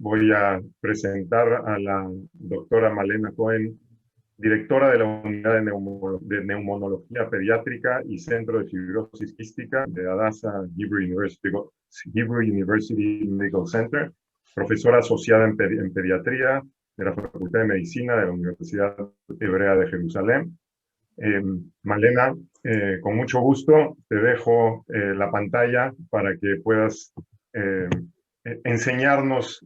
voy a presentar a la doctora Malena Cohen, directora de la Unidad de Neumonología Pediátrica y Centro de Fibrosis Quística de Hadassah Hebrew University Medical Center, profesora asociada en pediatría de la Facultad de Medicina de la Universidad Hebrea de Jerusalén. Malena, con mucho gusto te dejo la pantalla para que puedas enseñarnos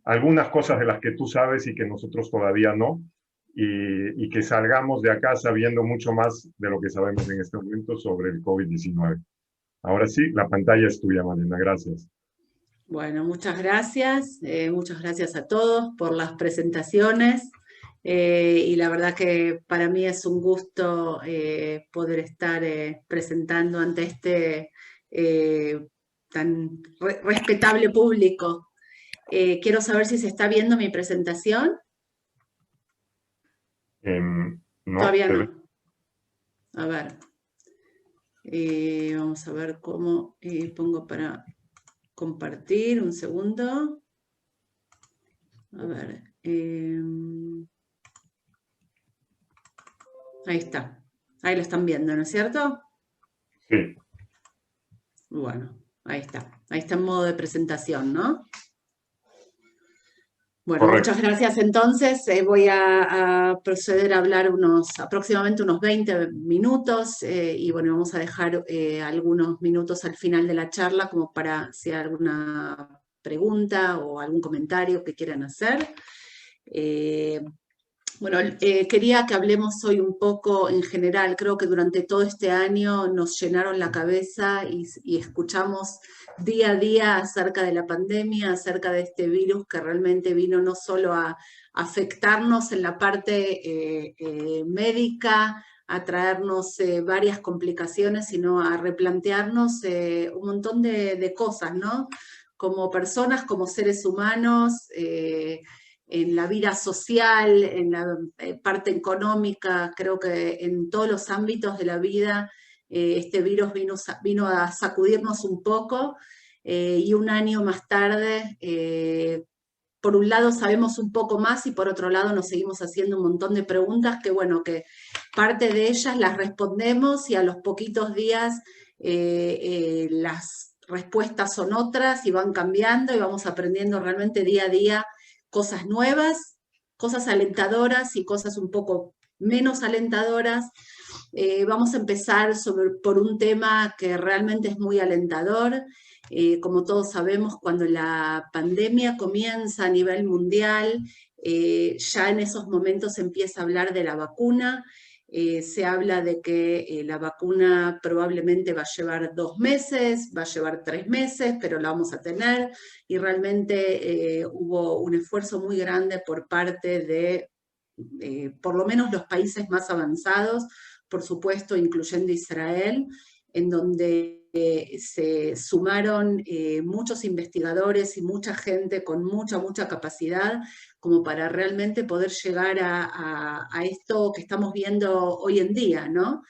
algunas cosas de las que tú sabes y que nosotros todavía no, y que salgamos de acá sabiendo mucho más de lo que sabemos en este momento sobre el COVID-19. Ahora sí, la pantalla es tuya, Malena. Gracias. Bueno, muchas gracias a todos por las presentaciones. Y la verdad que para mí es un gusto poder estar presentando ante este tan respetable público. Quiero saber si se está viendo mi presentación. No, todavía no. A ver. Vamos a ver cómo pongo para compartir. Un segundo. A ver. Ahí está. Ahí lo están viendo, ¿no es cierto? Sí. Bueno, ahí está. Ahí está en modo de presentación, ¿no? Bueno, correcto. Muchas gracias entonces. Voy a proceder a hablar aproximadamente unos 20 minutos y bueno, vamos a dejar algunos minutos al final de la charla como para si hay alguna pregunta o algún comentario que quieran hacer. Quería que hablemos hoy un poco en general. Creo que durante todo este año nos llenaron la cabeza y escuchamos día a día acerca de la pandemia, acerca de este virus que realmente vino no solo a afectarnos en la parte médica, a traernos varias complicaciones, sino a replantearnos un montón de cosas, ¿no? Como personas, como seres humanos, en la vida social, en la parte económica. Creo que en todos los ámbitos de la vida este virus vino a sacudirnos un poco y un año más tarde, por un lado sabemos un poco más y por otro lado nos seguimos haciendo un montón de preguntas que bueno, que parte de ellas las respondemos y a los poquitos días las respuestas son otras y van cambiando y vamos aprendiendo realmente día a día cosas nuevas, cosas alentadoras y cosas un poco menos alentadoras. Vamos a empezar por un tema que realmente es muy alentador. Como todos sabemos, cuando la pandemia comienza a nivel mundial, ya en esos momentos se empieza a hablar de la vacuna. Se habla de que la vacuna probablemente va a llevar 2 meses, va a llevar 3 meses, pero la vamos a tener, y realmente hubo un esfuerzo muy grande por parte de, por lo menos los países más avanzados, por supuesto, incluyendo Israel, en donde se sumaron muchos investigadores y mucha gente con mucha capacidad como para realmente poder llegar a esto que estamos viendo hoy en día, ¿no?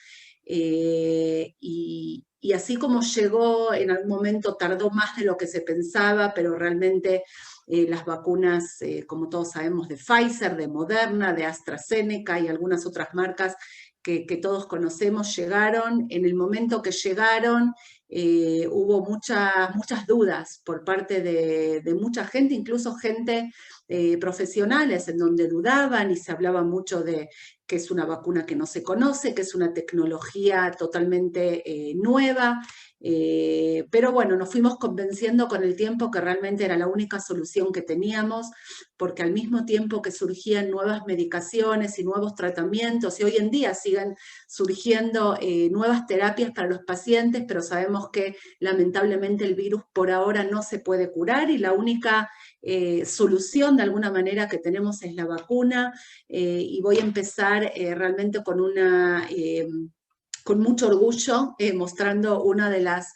Y así como llegó, en algún momento tardó más de lo que se pensaba, pero realmente las vacunas, como todos sabemos, de Pfizer, de Moderna, de AstraZeneca y algunas otras marcas que todos conocemos, llegaron. En el momento que llegaron, hubo muchas dudas por parte de mucha gente, incluso gente profesionales, en donde dudaban y se hablaba mucho de que es una vacuna que no se conoce, que es una tecnología totalmente nueva. Pero bueno, nos fuimos convenciendo con el tiempo que realmente era la única solución que teníamos, porque al mismo tiempo que surgían nuevas medicaciones y nuevos tratamientos, y hoy en día siguen surgiendo nuevas terapias para los pacientes, pero sabemos que lamentablemente el virus por ahora no se puede curar y la única solución de alguna manera que tenemos es la vacuna, y voy a empezar realmente con mucho orgullo, mostrando una de las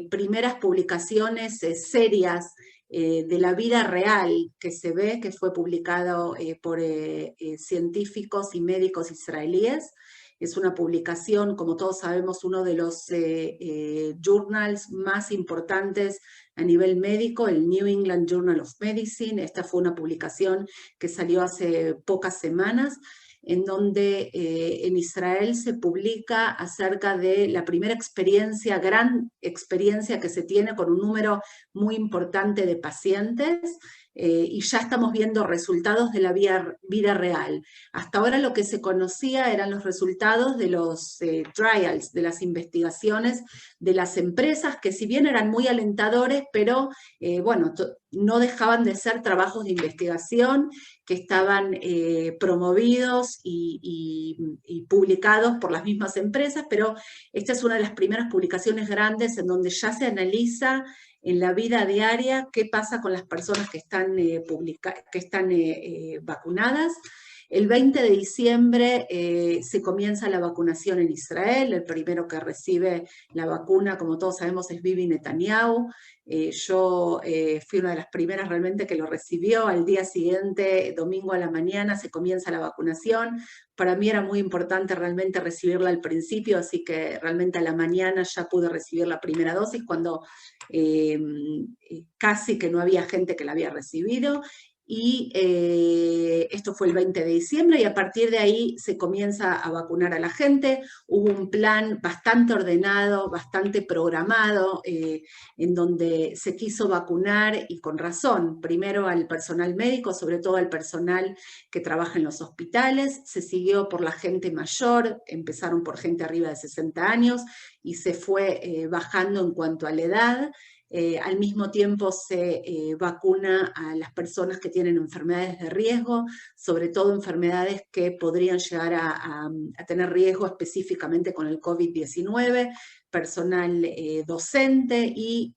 primeras publicaciones serias de la vida real que se ve, que fue publicado por científicos y médicos israelíes. Es una publicación, como todos sabemos, uno de los journals más importantes a nivel médico, el New England Journal of Medicine. Esta fue una publicación que salió hace pocas semanas, en donde en Israel se publica acerca de la primera experiencia, gran experiencia que se tiene con un número muy importante de pacientes, y ya estamos viendo resultados de la vida real. Hasta ahora lo que se conocía eran los resultados de los trials, de las investigaciones de las empresas, que si bien eran muy alentadores, pero bueno, no dejaban de ser trabajos de investigación que estaban promovidos y publicados por las mismas empresas, pero esta es una de las primeras publicaciones grandes en donde ya se analiza en la vida diaria qué pasa con las personas que están, vacunadas. El 20 de diciembre se comienza la vacunación en Israel. El primero que recibe la vacuna, como todos sabemos, es Bibi Netanyahu. Yo fui una de las primeras realmente que lo recibió. Al día siguiente, domingo a la mañana, se comienza la vacunación. Para mí era muy importante realmente recibirla al principio, así que realmente a la mañana ya pude recibir la primera dosis, cuando casi que no había gente que la había recibido. Y esto fue el 20 de diciembre, y a partir de ahí se comienza a vacunar a la gente. Hubo un plan bastante ordenado, bastante programado, en donde se quiso vacunar, y con razón, primero al personal médico, sobre todo al personal que trabaja en los hospitales. Se siguió por la gente mayor, empezaron por gente arriba de 60 años, y se fue bajando en cuanto a la edad. Al mismo tiempo se vacuna a las personas que tienen enfermedades de riesgo, sobre todo enfermedades que podrían llegar a tener riesgo específicamente con el COVID-19, personal docente, y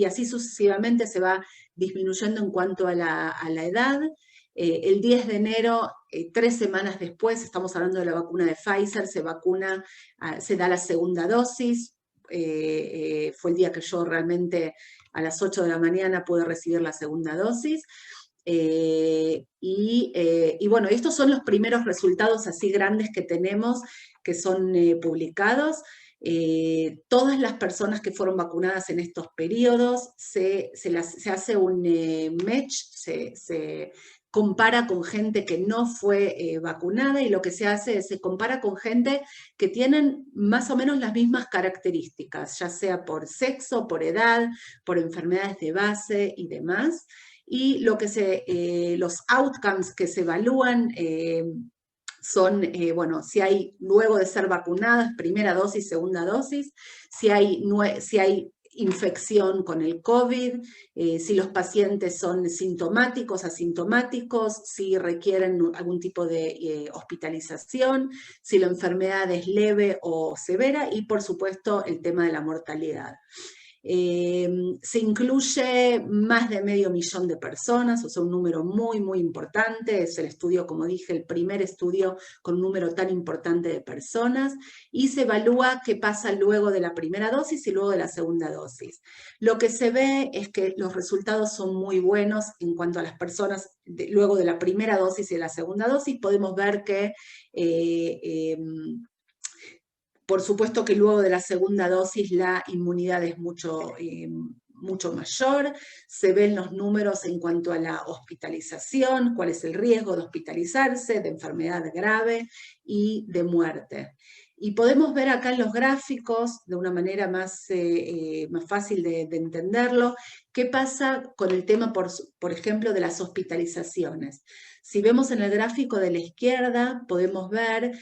así sucesivamente se va disminuyendo en cuanto a la edad. El 10 de enero, 3 semanas después, estamos hablando de la vacuna de Pfizer, se da la segunda dosis. Fue el día que yo realmente a las 8 de la mañana pude recibir la segunda dosis. Y bueno, estos son los primeros resultados así grandes que tenemos, que son publicados. Todas las personas que fueron vacunadas en estos periodos, se hace un match, se compara con gente que no fue vacunada, y lo que se hace es se compara con gente que tienen más o menos las mismas características, ya sea por sexo, por edad, por enfermedades de base y demás. Y los outcomes que se evalúan son, bueno, si hay, luego de ser vacunadas, primera dosis, segunda dosis, si hay infección con el COVID, si los pacientes son sintomáticos, asintomáticos, si requieren algún tipo de hospitalización, si la enfermedad es leve o severa, y por supuesto el tema de la mortalidad. Se incluye más de 500.000 de personas, o sea, un número muy, muy importante. Es el estudio, como dije, el primer estudio con un número tan importante de personas, y se evalúa qué pasa luego de la primera dosis y luego de la segunda dosis. Lo que se ve es que los resultados son muy buenos en cuanto a las personas luego de la primera dosis y de la segunda dosis. Podemos ver que por supuesto que luego de la segunda dosis la inmunidad es mucho mayor. Se ven los números en cuanto a la hospitalización, cuál es el riesgo de hospitalizarse, de enfermedad grave y de muerte. Y podemos ver acá en los gráficos, de una manera más fácil de entenderlo, qué pasa con el tema, por ejemplo, de las hospitalizaciones. Si vemos en el gráfico de la izquierda, podemos ver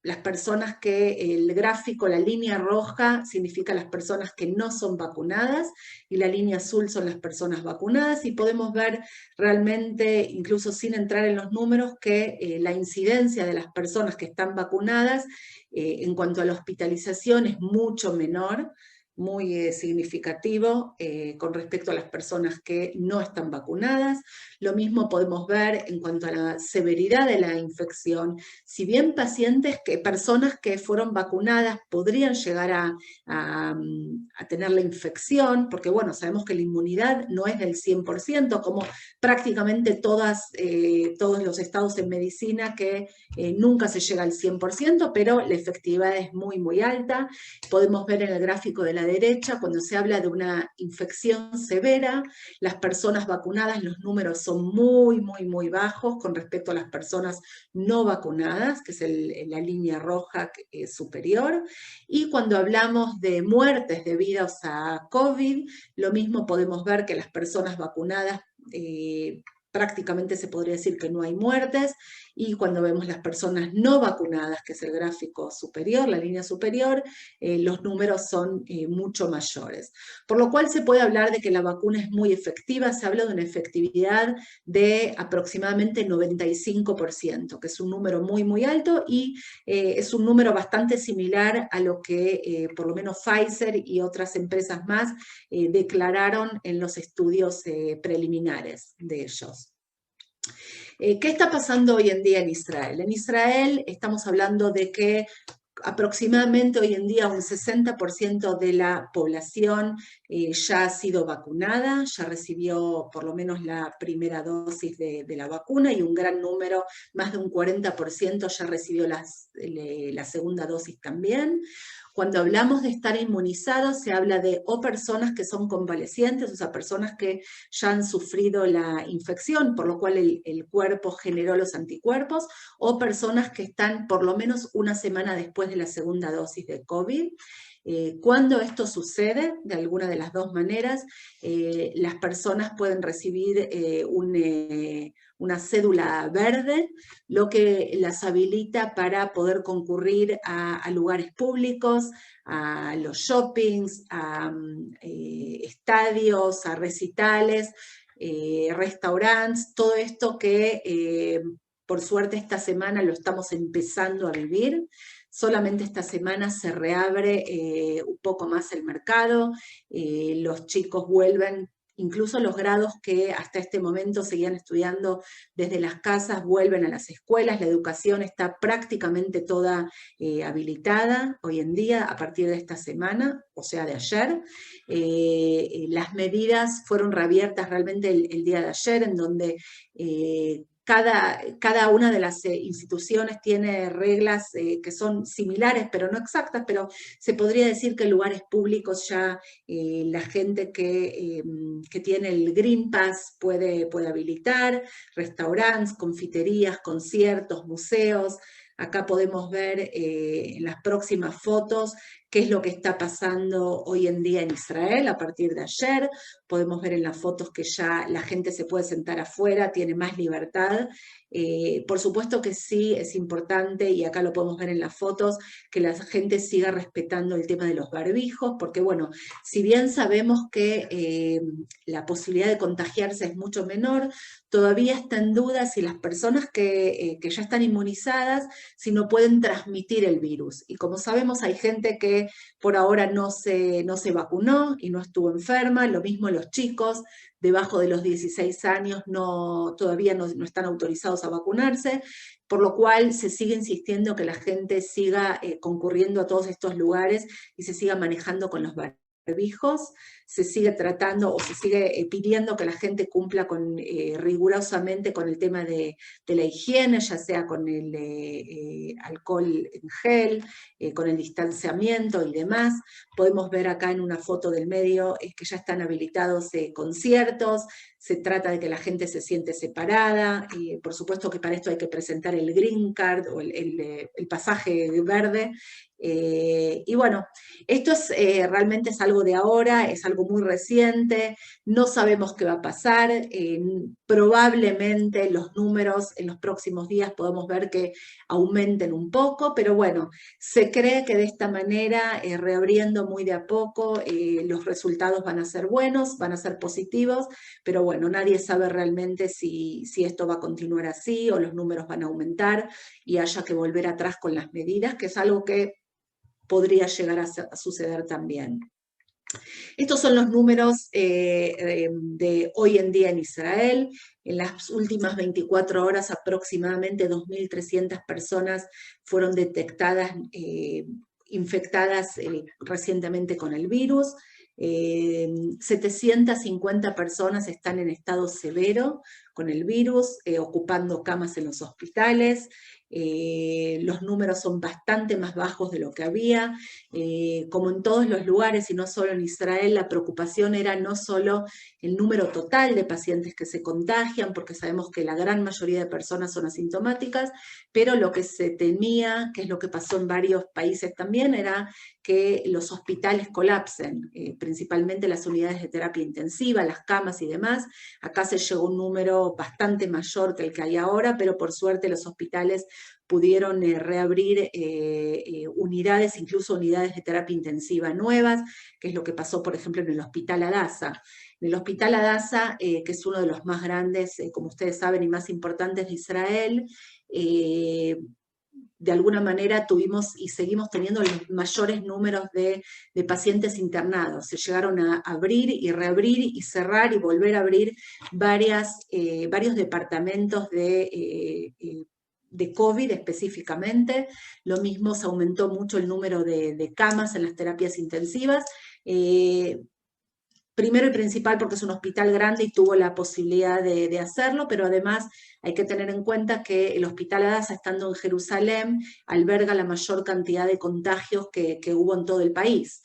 las personas que el gráfico, la línea roja significa las personas que no son vacunadas, y la línea azul son las personas vacunadas, y podemos ver realmente, incluso sin entrar en los números, que la incidencia de las personas que están vacunadas en cuanto a la hospitalización es mucho menor, muy significativo con respecto a las personas que no están vacunadas. Lo mismo podemos ver en cuanto a la severidad de la infección. Si bien personas que fueron vacunadas podrían llegar a tener la infección, porque bueno, sabemos que la inmunidad no es del 100%, como prácticamente todos los estados en medicina, que nunca se llega al 100%, pero la efectividad es muy, muy alta. Podemos ver en el gráfico de la derecha, cuando se habla de una infección severa, las personas vacunadas, los números son muy, muy, muy bajos con respecto a las personas no vacunadas, que es la línea roja superior. Y cuando hablamos de muertes debidas a COVID, lo mismo podemos ver que las personas vacunadas prácticamente se podría decir que no hay muertes, y cuando vemos las personas no vacunadas, que es el gráfico superior, la línea superior, los números son mucho mayores. Por lo cual se puede hablar de que la vacuna es muy efectiva, se habla de una efectividad de aproximadamente 95%, que es un número muy, muy alto, y es un número bastante similar a lo que por lo menos Pfizer y otras empresas más declararon en los estudios preliminares de ellos. ¿Qué está pasando hoy en día en Israel? En Israel estamos hablando de que aproximadamente hoy en día un 60% de la población ya ha sido vacunada, ya recibió por lo menos la primera dosis de la vacuna, y un gran número, más de un 40%, ya recibió la segunda dosis también. Cuando hablamos de estar inmunizados, se habla de o personas que son convalecientes, o sea, personas que ya han sufrido la infección, por lo cual el cuerpo generó los anticuerpos, o personas que están por lo menos una semana después de la segunda dosis de COVID. Cuando esto sucede, de alguna de las dos maneras, las personas pueden recibir una cédula verde, lo que las habilita para poder concurrir a lugares públicos, a los shoppings, a estadios, a recitales, restaurantes, todo esto que por suerte esta semana lo estamos empezando a vivir. Solamente esta semana se reabre un poco más el mercado, los chicos vuelven, incluso los grados que hasta este momento seguían estudiando desde las casas, vuelven a las escuelas, la educación está prácticamente toda habilitada hoy en día a partir de esta semana, o sea, de ayer. Las medidas fueron reabiertas realmente el día de ayer, en donde cada una de las instituciones tiene reglas que son similares, pero no exactas, pero se podría decir que en lugares públicos ya la gente que tiene el Green Pass puede habilitar, restaurantes, confiterías, conciertos, museos. Acá podemos ver en las próximas fotos qué es lo que está pasando hoy en día en Israel a partir de ayer. Podemos ver en las fotos que ya la gente se puede sentar afuera, tiene más libertad. Por supuesto que sí es importante, y acá lo podemos ver en las fotos, que la gente siga respetando el tema de los barbijos, porque bueno, si bien sabemos que la posibilidad de contagiarse es mucho menor, todavía está en duda si las personas que ya están inmunizadas, si no pueden transmitir el virus. Y como sabemos, hay gente que por ahora no se vacunó y no estuvo enferma, lo mismo los chicos debajo de los 16 años todavía no están autorizados a vacunarse, por lo cual se sigue insistiendo que la gente siga concurriendo a todos estos lugares y se siga manejando con los barbijos. Se sigue tratando o se sigue pidiendo que la gente cumpla rigurosamente con el tema de la higiene, ya sea con el alcohol en gel, con el distanciamiento y demás. Podemos ver acá en una foto del medio que ya están habilitados conciertos, se trata de que la gente se siente separada, por supuesto que para esto hay que presentar el Green Card o el pasaje verde, y bueno, esto realmente es algo de ahora, es algo muy reciente, no sabemos qué va a pasar, probablemente los números en los próximos días podemos ver que aumenten un poco, pero bueno, se cree que de esta manera, reabriendo muy de a poco, los resultados van a ser buenos, van a ser positivos, pero bueno, nadie sabe realmente si esto va a continuar así o los números van a aumentar y haya que volver atrás con las medidas, que es algo que podría llegar a suceder también. Estos son los números de hoy en día en Israel. En las últimas 24 horas aproximadamente 2.300 personas fueron detectadas infectadas recientemente con el virus. 750 personas están en estado severo con el virus, ocupando camas en los hospitales. los números son bastante más bajos de lo que había, como en todos los lugares y no solo en Israel, la preocupación era no solo el número total de pacientes que se contagian, porque sabemos que la gran mayoría de personas son asintomáticas, pero lo que se temía, que es lo que pasó en varios países también, era que los hospitales colapsen, principalmente las unidades de terapia intensiva, las camas y demás. Acá se llegó a un número bastante mayor que el que hay ahora, pero por suerte los hospitales pudieron reabrir unidades, incluso unidades de terapia intensiva nuevas, que es lo que pasó, por ejemplo, en el Hospital Adasa. En el Hospital Adasa, que es uno de los más grandes, como ustedes saben, y más importantes de Israel, de alguna manera tuvimos y seguimos teniendo los mayores números de pacientes internados. Se llegaron a abrir y reabrir y cerrar y volver a abrir varios departamentos de COVID específicamente. Lo mismo, se aumentó mucho el número de camas en las terapias intensivas. Primero y principal porque es un hospital grande y tuvo la posibilidad de hacerlo, pero además hay que tener en cuenta que el Hospital Adasa, estando en Jerusalén, alberga la mayor cantidad de contagios que hubo en todo el país,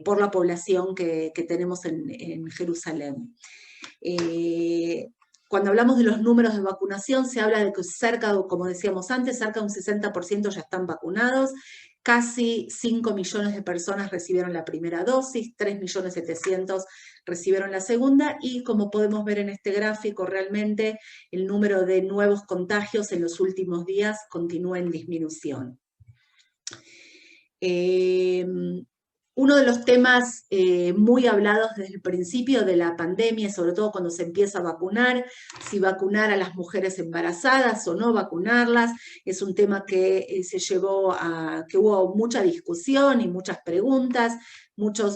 por la población que tenemos en Jerusalén. Cuando hablamos de los números de vacunación, se habla de que cerca, como decíamos antes, cerca de un 60% ya están vacunados. Casi 5 millones de personas recibieron la primera dosis, 3.700.000 recibieron la segunda, y como podemos ver en este gráfico, realmente el número de nuevos contagios en los últimos días continúa en disminución. Uno de los temas muy hablados desde el principio de la pandemia, sobre todo cuando se empieza a vacunar, si vacunar a las mujeres embarazadas o no vacunarlas, es un tema que se llevó a que hubo mucha discusión y muchas preguntas, mucho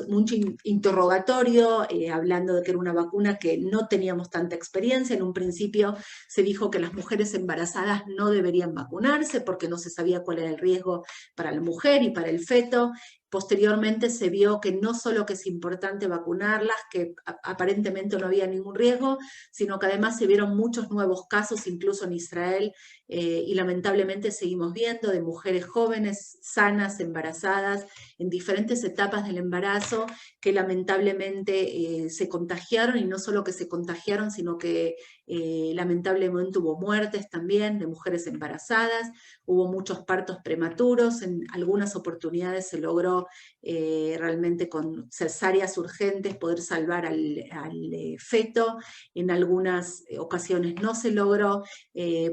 interrogatorio, hablando de que era una vacuna que no teníamos tanta experiencia. En un principio se dijo que las mujeres embarazadas no deberían vacunarse porque no se sabía cuál era el riesgo para la mujer y para el feto. Posteriormente se vio que no solo que es importante vacunarlas, que aparentemente no había ningún riesgo, sino que además se vieron muchos nuevos casos, incluso en Israel, y lamentablemente seguimos viendo de mujeres jóvenes, sanas, embarazadas, en diferentes etapas del embarazo, que lamentablemente se contagiaron, y no solo que se contagiaron, sino que lamentablemente hubo muertes también de mujeres embarazadas, hubo muchos partos prematuros, en algunas oportunidades se logró realmente con cesáreas urgentes poder salvar al feto, en algunas ocasiones no se logró,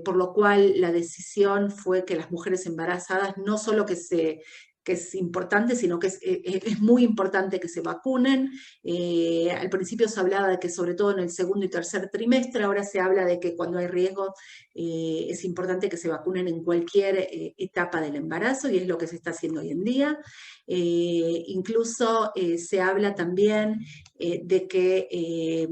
por lo cual la decisión fue que las mujeres embarazadas no solo que es importante, sino que es muy importante que se vacunen. Al principio se hablaba de que sobre todo en el segundo y tercer trimestre, ahora se habla de que cuando hay riesgo es importante que se vacunen en cualquier etapa del embarazo, y es lo que se está haciendo hoy en día. Incluso se habla también de que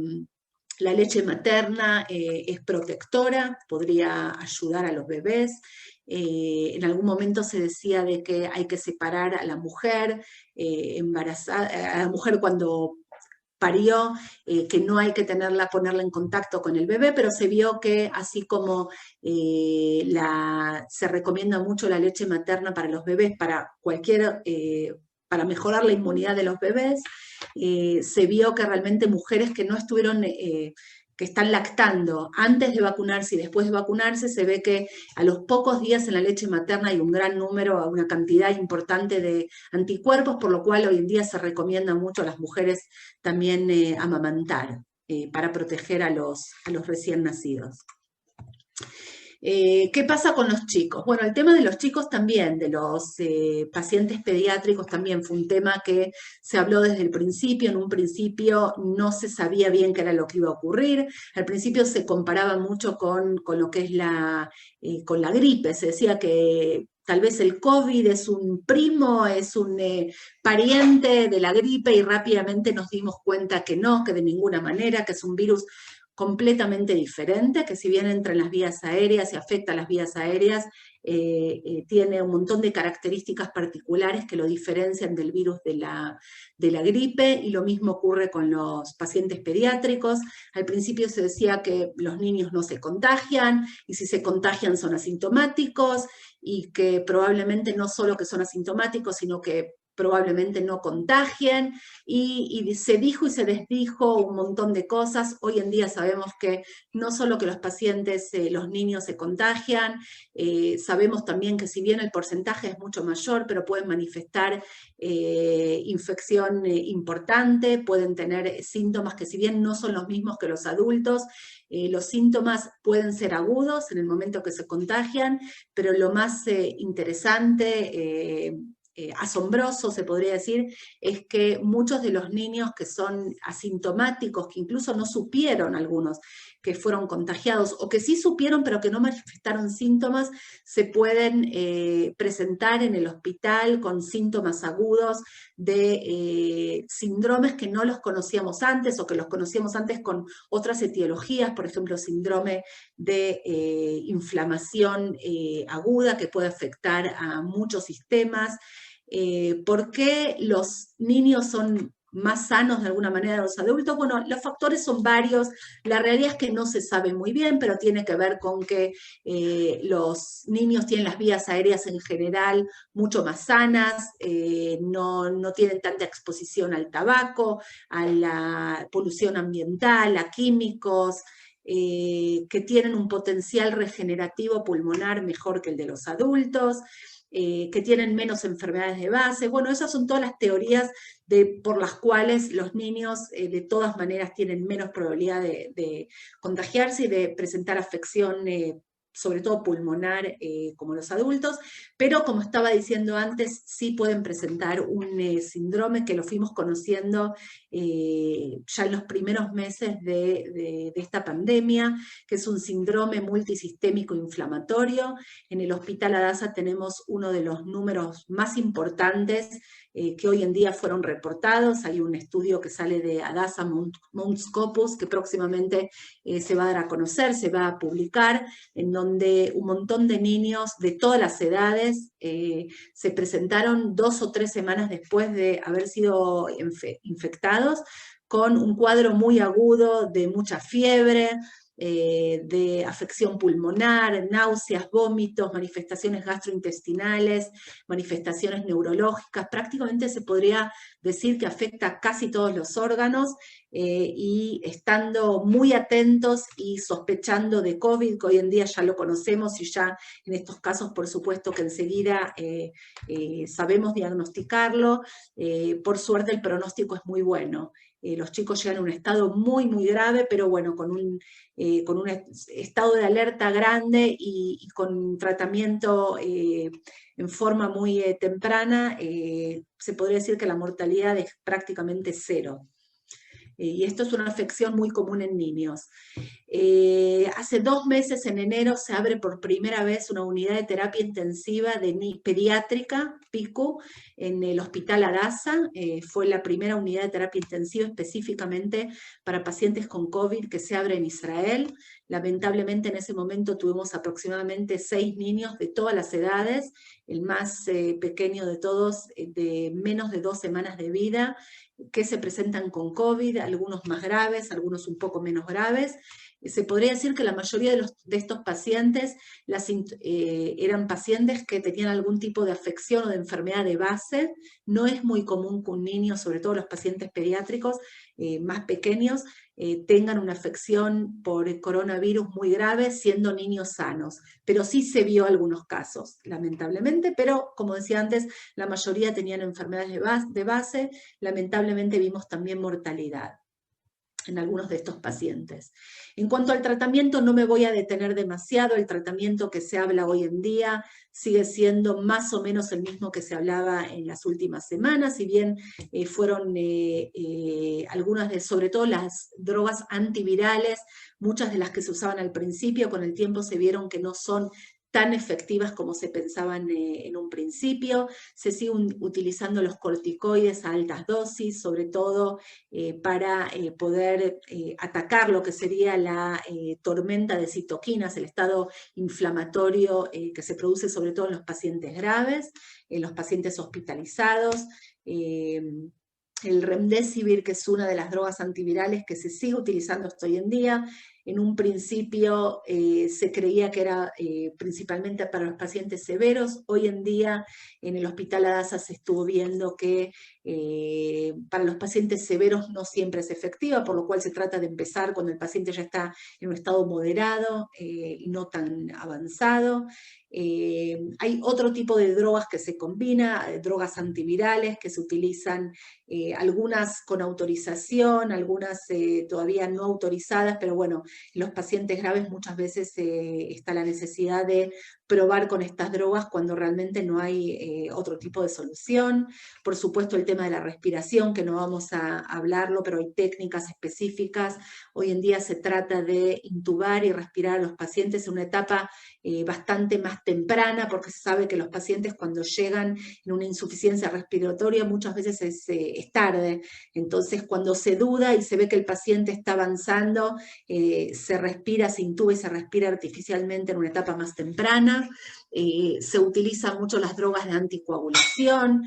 la leche materna es protectora, podría ayudar a los bebés. En algún momento se decía de que hay que separar a la mujer embarazada, a la mujer cuando parió, que no hay que ponerla en contacto con el bebé, pero se vio que así como se recomienda mucho la leche materna para los bebés, para mejorar la inmunidad de los bebés, se vio que realmente mujeres que no estuvieron, que están lactando antes de vacunarse y después de vacunarse, se ve que a los pocos días en la leche materna hay un gran número, una cantidad importante de anticuerpos, por lo cual hoy en día se recomienda mucho a las mujeres también amamantar para proteger a los recién nacidos. ¿Qué pasa con los chicos? Bueno, el tema de los chicos también, de los pacientes pediátricos también fue un tema que se habló desde el principio. En un principio no se sabía bien qué era lo que iba a ocurrir. Al principio se comparaba mucho con lo que es con la gripe. Se decía que tal vez el COVID es un primo, es un pariente de la gripe, y rápidamente nos dimos cuenta que no, que de ninguna manera, que es un virus completamente diferente, que si bien entra en las vías aéreas y afecta a las vías aéreas, tiene un montón de características particulares que lo diferencian del virus de la gripe, y lo mismo ocurre con los pacientes pediátricos. Al principio se decía que los niños no se contagian, y si se contagian son asintomáticos, y que probablemente no solo que son asintomáticos, sino que probablemente no contagien, y se dijo y se desdijo un montón de cosas. Hoy en día sabemos que no solo que los pacientes, los niños se contagian, sabemos también que si bien el porcentaje es mucho mayor, pero pueden manifestar infección importante, pueden tener síntomas que si bien no son los mismos que los adultos, los síntomas pueden ser agudos en el momento que se contagian, pero lo más interesante, asombroso se podría decir, es que muchos de los niños que son asintomáticos, que incluso no supieron algunos que fueron contagiados, o que sí supieron pero que no manifestaron síntomas, se pueden presentar en el hospital con síntomas agudos de síndromes que no los conocíamos antes, o que los conocíamos antes con otras etiologías, por ejemplo, síndrome de inflamación aguda que puede afectar a muchos sistemas. ¿Por qué los niños son más sanos de alguna manera de los adultos? Bueno, los factores son varios, la realidad es que no se sabe muy bien, pero tiene que ver con que los niños tienen las vías aéreas en general mucho más sanas, no tienen tanta exposición al tabaco, a la polución ambiental, a químicos, que tienen un potencial regenerativo pulmonar mejor que el de los adultos, que tienen menos enfermedades de base. Bueno, esas son todas las teorías por las cuales los niños de todas maneras tienen menos probabilidad de contagiarse y de presentar afección, sobre todo pulmonar, como los adultos, pero como estaba diciendo antes, sí pueden presentar un síndrome que lo fuimos conociendo ya en los primeros meses de esta pandemia, que es un síndrome multisistémico inflamatorio. En el Hospital Adasa tenemos uno de los números más importantes que hoy en día fueron reportados. Hay un estudio que sale de Adasa Mount Scopus, que próximamente se va a dar a conocer, se va a publicar, en donde un montón de niños de todas las edades se presentaron 2 o 3 semanas después de haber sido infectados, con un cuadro muy agudo de mucha fiebre, de afección pulmonar, náuseas, vómitos, manifestaciones gastrointestinales, manifestaciones neurológicas. Prácticamente se podría decir que afecta a casi todos los órganos, y estando muy atentos y sospechando de COVID, que hoy en día ya lo conocemos, y ya en estos casos por supuesto que enseguida sabemos diagnosticarlo. Por suerte el pronóstico es muy bueno. Los chicos llegan a un estado muy, muy grave, pero bueno, con un estado de alerta grande y con tratamiento en forma muy temprana, se podría decir que la mortalidad es prácticamente cero. Y esto es una afección muy común en niños. Hace 2 meses, en enero, se abre por primera vez una unidad de terapia intensiva pediátrica, PICU, en el Hospital Adasa. Fue la primera unidad de terapia intensiva específicamente para pacientes con COVID que se abre en Israel. Lamentablemente en ese momento tuvimos aproximadamente 6 niños de todas las edades, el más pequeño de todos de menos de 2 semanas de vida, que se presentan con COVID, algunos más graves, algunos un poco menos graves. Se podría decir que la mayoría de estos pacientes eran pacientes que tenían algún tipo de afección o de enfermedad de base. No es muy común que un niño, sobre todo los pacientes pediátricos más pequeños, tengan una afección por coronavirus muy grave siendo niños sanos, pero sí se vio algunos casos, lamentablemente, pero como decía antes, la mayoría tenían enfermedades de base. Lamentablemente vimos también mortalidad en algunos de estos pacientes. En cuanto al tratamiento, no me voy a detener demasiado. El tratamiento que se habla hoy en día sigue siendo más o menos el mismo que se hablaba en las últimas semanas, si bien fueron algunas sobre todo las drogas antivirales, muchas de las que se usaban al principio, con el tiempo se vieron que no son tan efectivas como se pensaban en un principio. Se siguen utilizando los corticoides a altas dosis, sobre todo para poder atacar lo que sería la tormenta de citoquinas, el estado inflamatorio que se produce sobre todo en los pacientes graves, en los pacientes hospitalizados. El remdesivir, que es una de las drogas antivirales que se sigue utilizando hasta hoy en día. En un principio se creía que era principalmente para los pacientes severos. Hoy en día en el Hospital Adasa se estuvo viendo que para los pacientes severos no siempre es efectiva, por lo cual se trata de empezar cuando el paciente ya está en un estado moderado y no tan avanzado. Hay otro tipo de drogas que se combina, drogas antivirales que se utilizan, algunas con autorización, algunas todavía no autorizadas, pero bueno, en los pacientes graves muchas veces está la necesidad de probar con estas drogas cuando realmente no hay otro tipo de solución. Por supuesto el tema de la respiración, que no vamos a hablarlo, pero hay técnicas específicas. Hoy en día se trata de intubar y respirar a los pacientes en una etapa bastante más temprana, porque se sabe que los pacientes cuando llegan en una insuficiencia respiratoria muchas veces es tarde. Entonces cuando se duda y se ve que el paciente está avanzando, se respira, se intuba y se respira artificialmente en una etapa más temprana. Se utilizan mucho las drogas de anticoagulación.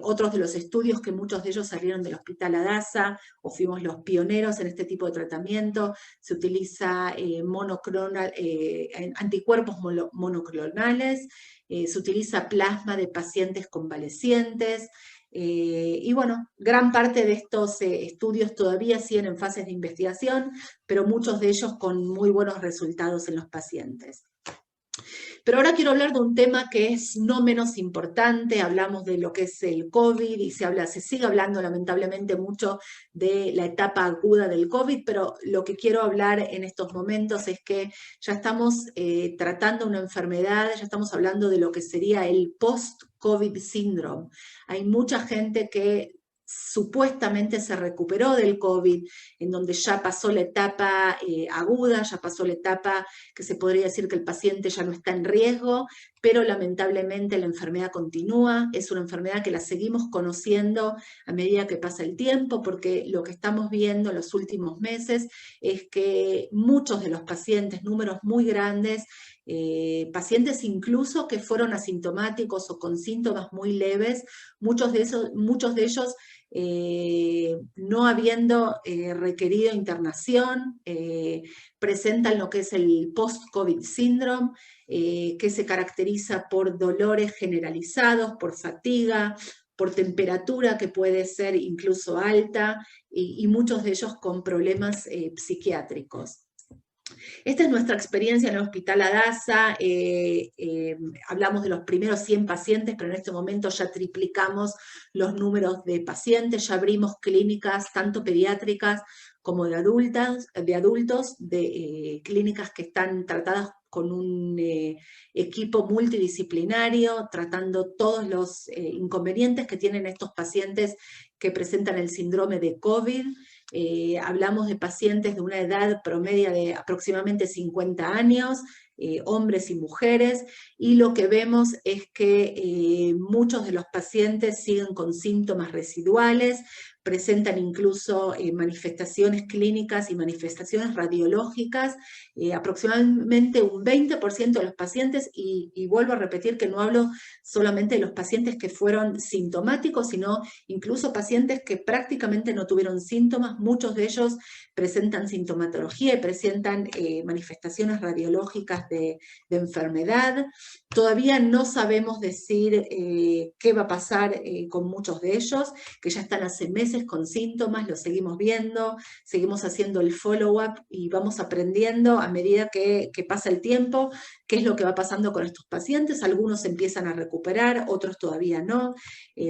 Otros de los estudios, que muchos de ellos salieron del Hospital Adasa, o fuimos los pioneros en este tipo de tratamiento, se utiliza anticuerpos monoclonales, se utiliza plasma de pacientes convalecientes, y bueno, gran parte de estos estudios todavía siguen en fases de investigación, pero muchos de ellos con muy buenos resultados en los pacientes. Pero ahora quiero hablar de un tema que es no menos importante. Hablamos de lo que es el COVID y se sigue hablando lamentablemente mucho de la etapa aguda del COVID, pero lo que quiero hablar en estos momentos es que ya estamos tratando una enfermedad, ya estamos hablando de lo que sería el post-COVID syndrome. Hay mucha gente que supuestamente se recuperó del COVID, en donde ya pasó la etapa aguda, ya pasó la etapa que se podría decir que el paciente ya no está en riesgo, pero lamentablemente la enfermedad continúa. Es una enfermedad que la seguimos conociendo a medida que pasa el tiempo, porque lo que estamos viendo en los últimos meses es que muchos de los pacientes, números muy grandes, pacientes incluso que fueron asintomáticos o con síntomas muy leves, muchos de ellos no habiendo requerido internación, presentan lo que es el post-COVID syndrome, que se caracteriza por dolores generalizados, por fatiga, por temperatura que puede ser incluso alta, y muchos de ellos con problemas psiquiátricos. Esta es nuestra experiencia en el Hospital Adasa. Hablamos de los primeros 100 pacientes, pero en este momento ya triplicamos los números de pacientes, ya abrimos clínicas tanto pediátricas como de adultos, clínicas que están tratadas con un equipo multidisciplinario, tratando todos los inconvenientes que tienen estos pacientes que presentan el síndrome de COVID. Hablamos de pacientes de una edad promedia de aproximadamente 50 años, hombres y mujeres, y lo que vemos es que muchos de los pacientes siguen con síntomas residuales, presentan incluso manifestaciones clínicas y manifestaciones radiológicas, aproximadamente un 20% de los pacientes, y vuelvo a repetir que no hablo solamente de los pacientes que fueron sintomáticos, sino incluso pacientes que prácticamente no tuvieron síntomas. Muchos de ellos presentan sintomatología y presentan manifestaciones radiológicas de enfermedad. Todavía no sabemos decir qué va a pasar con muchos de ellos, que ya están hace meses con síntomas, los seguimos viendo, seguimos haciendo el follow-up y vamos aprendiendo a medida que pasa el tiempo qué es lo que va pasando con estos pacientes. Algunos empiezan a recuperar, otros todavía no.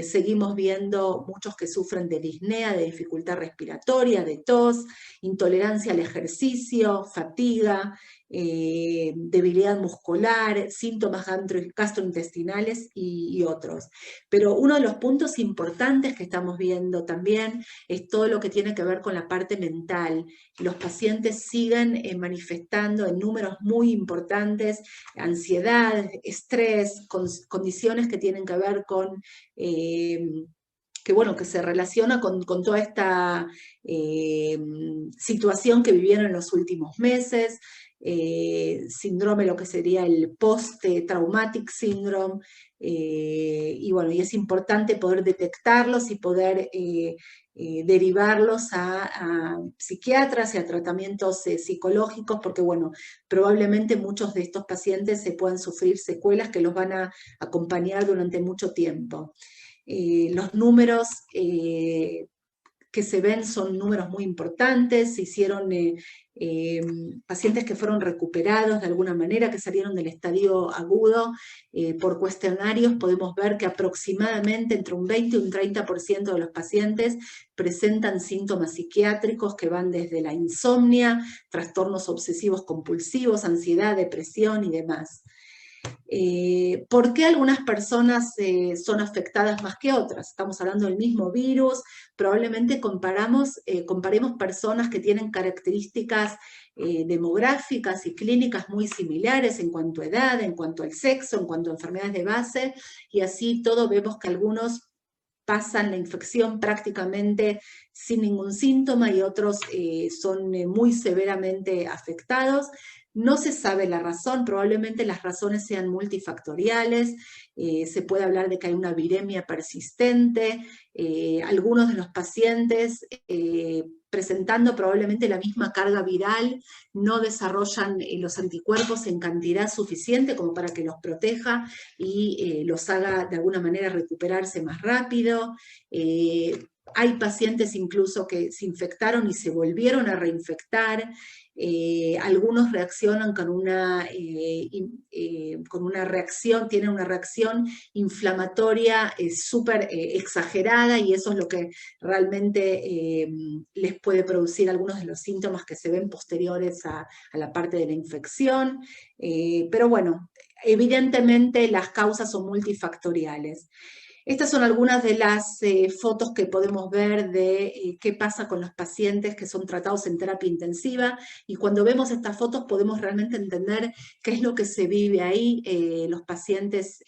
Seguimos viendo muchos que sufren de disnea, de dificultad respiratoria, de tos, intolerancia al ejercicio, fatiga, debilidad muscular, síntomas gastrointestinales y otros. Pero uno de los puntos importantes que estamos viendo también es todo lo que tiene que ver con la parte mental. Los pacientes siguen manifestando en números muy importantes ansiedad, estrés, condiciones que tienen que ver con que se relaciona con toda esta situación que vivieron en los últimos meses, síndrome, lo que sería el post-traumatic syndrome, y es importante poder detectarlos y poder derivarlos a psiquiatras y a tratamientos psicológicos, porque probablemente muchos de estos pacientes se puedan sufrir secuelas que los van a acompañar durante mucho tiempo. Los números que se ven son números muy importantes, se hicieron pacientes que fueron recuperados de alguna manera, que salieron del estadio agudo, por cuestionarios podemos ver que aproximadamente entre un 20 y un 30% de los pacientes presentan síntomas psiquiátricos que van desde la insomnia, trastornos obsesivos compulsivos, ansiedad, depresión y demás. ¿Por qué algunas personas son afectadas más que otras? Estamos hablando del mismo virus, probablemente comparemos personas que tienen características demográficas y clínicas muy similares en cuanto a edad, en cuanto al sexo, en cuanto a enfermedades de base, y así todo vemos que algunos pasan la infección prácticamente sin ningún síntoma y otros son muy severamente afectados. No se sabe la razón, probablemente las razones sean multifactoriales, se puede hablar de que hay una viremia persistente, algunos de los pacientes presentando probablemente la misma carga viral, no desarrollan los anticuerpos en cantidad suficiente como para que los proteja y los haga de alguna manera recuperarse más rápido. Hay pacientes incluso que se infectaron y se volvieron a reinfectar. Algunos reaccionan con una reacción, tienen una reacción inflamatoria súper exagerada, y eso es lo que realmente les puede producir algunos de los síntomas que se ven posteriores a la parte de la infección. Pero evidentemente las causas son multifactoriales. Estas son algunas de las fotos que podemos ver de qué pasa con los pacientes que son tratados en terapia intensiva, y cuando vemos estas fotos podemos realmente entender qué es lo que se vive ahí. Los pacientes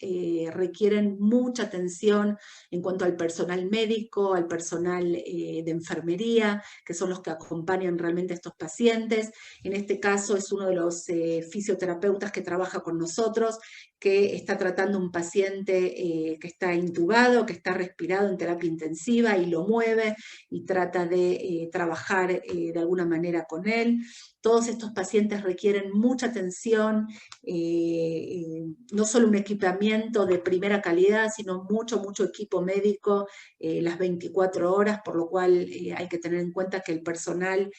requieren mucha atención en cuanto al personal médico, al personal de enfermería, que son los que acompañan realmente a estos pacientes. En este caso es uno de los fisioterapeutas que trabaja con nosotros, que está tratando un paciente que está intubado, que está respirado en terapia intensiva, y lo mueve y trata de trabajar de alguna manera con él. Todos estos pacientes requieren mucha atención, no solo un equipamiento de primera calidad, sino mucho equipo médico las 24 horas, por lo cual hay que tener en cuenta que el personal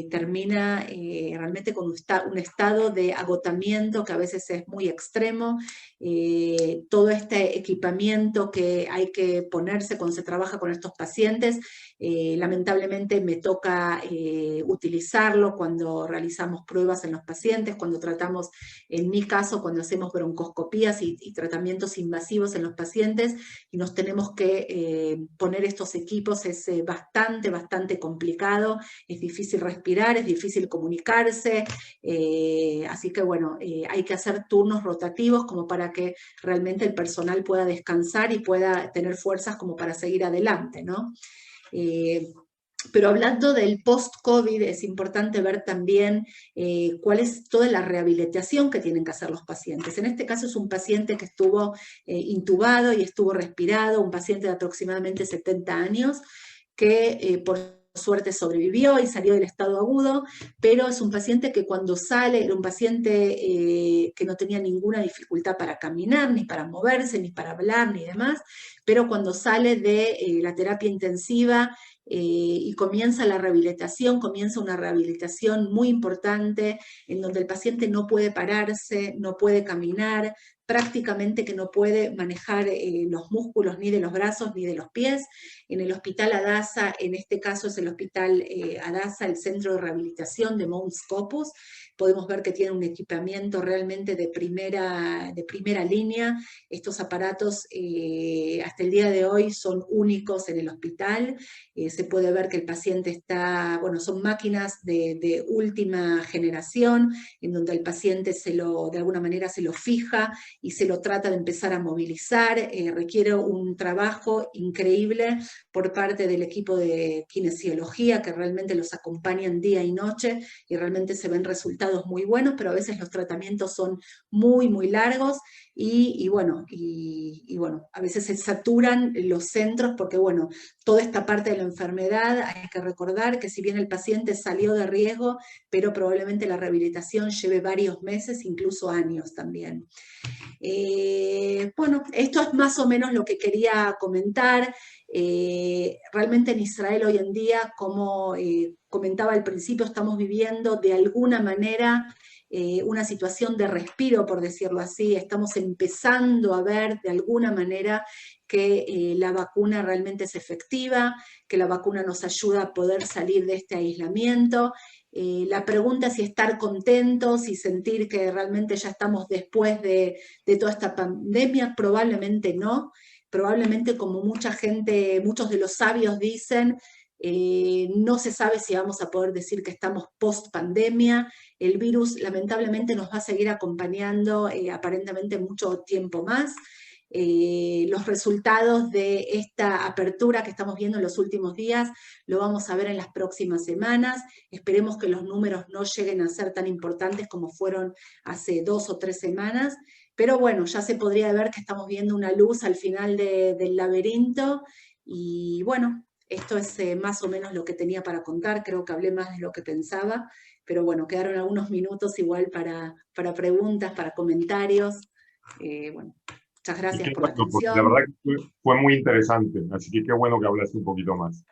termina realmente con un estado de agotamiento que a veces es muy extremo. Todo este equipamiento que hay que ponerse cuando se trabaja con estos pacientes, lamentablemente me toca utilizarlo cuando realizamos pruebas en los pacientes, cuando tratamos, en mi caso, cuando hacemos broncoscopías y tratamientos invasivos en los pacientes, y nos tenemos que poner estos equipos. Es bastante complicado, es difícil respirar, es difícil comunicarse, así que hay que hacer turnos rotativos como para que realmente el personal pueda descansar y pueda tener fuerzas como para seguir adelante, ¿no? Pero hablando del post-COVID, es importante ver también cuál es toda la rehabilitación que tienen que hacer los pacientes. En este caso es un paciente que estuvo intubado y estuvo respirado, un paciente de aproximadamente 70 años, que por suerte sobrevivió y salió del estado agudo, pero es un paciente que cuando sale, era un paciente que no tenía ninguna dificultad para caminar, ni para moverse, ni para hablar, ni demás, pero cuando sale de la terapia intensiva y comienza la rehabilitación, comienza una rehabilitación muy importante en donde el paciente no puede pararse, no puede caminar, prácticamente que no puede manejar los músculos ni de los brazos ni de los pies. En el hospital Hadassah, en este caso es el hospital Hadassah, el centro de rehabilitación de Mount Scopus, podemos ver que tiene un equipamiento realmente de primera línea. Estos aparatos hasta el día de hoy son únicos en el hospital. Se puede ver que el paciente está, bueno, son máquinas de última generación, en donde el paciente de alguna manera se lo fija y se lo trata de empezar a movilizar. Requiere un trabajo increíble por parte del equipo de kinesiología, que realmente los acompañan día y noche, y realmente se ven resultados muy buenos, pero a veces los tratamientos son muy, muy largos, y bueno, a veces se saturan los centros, porque bueno, toda esta parte de la enfermedad, hay que recordar que si bien el paciente salió de riesgo, pero probablemente la rehabilitación lleve varios meses, incluso años también. Bueno, esto es más o menos lo que quería comentar. Realmente en Israel hoy en día, como comentaba al principio, estamos viviendo de alguna manera una situación de respiro, por decirlo así. Estamos empezando a ver de alguna manera que la vacuna realmente es efectiva, que la vacuna nos ayuda a poder salir de este aislamiento. La pregunta es si estar contentos y sentir que realmente ya estamos después de toda esta pandemia. Probablemente no. Probablemente, como mucha gente, muchos de los sabios dicen, no se sabe si vamos a poder decir que estamos post pandemia. El virus lamentablemente nos va a seguir acompañando aparentemente mucho tiempo más. Los resultados de esta apertura que estamos viendo en los últimos días lo vamos a ver en las próximas semanas. Esperemos que los números no lleguen a ser tan importantes como fueron hace 2 o 3 semanas, pero bueno, ya se podría ver que estamos viendo una luz al final del laberinto, y bueno, esto es más o menos lo que tenía para contar. Creo que hablé más de lo que pensaba, pero bueno, quedaron algunos minutos igual para preguntas, para comentarios. Bueno, muchas Y gracias qué por la bueno, porque la atención. verdad que fue muy interesante, así que qué bueno que hablaste un poquito más.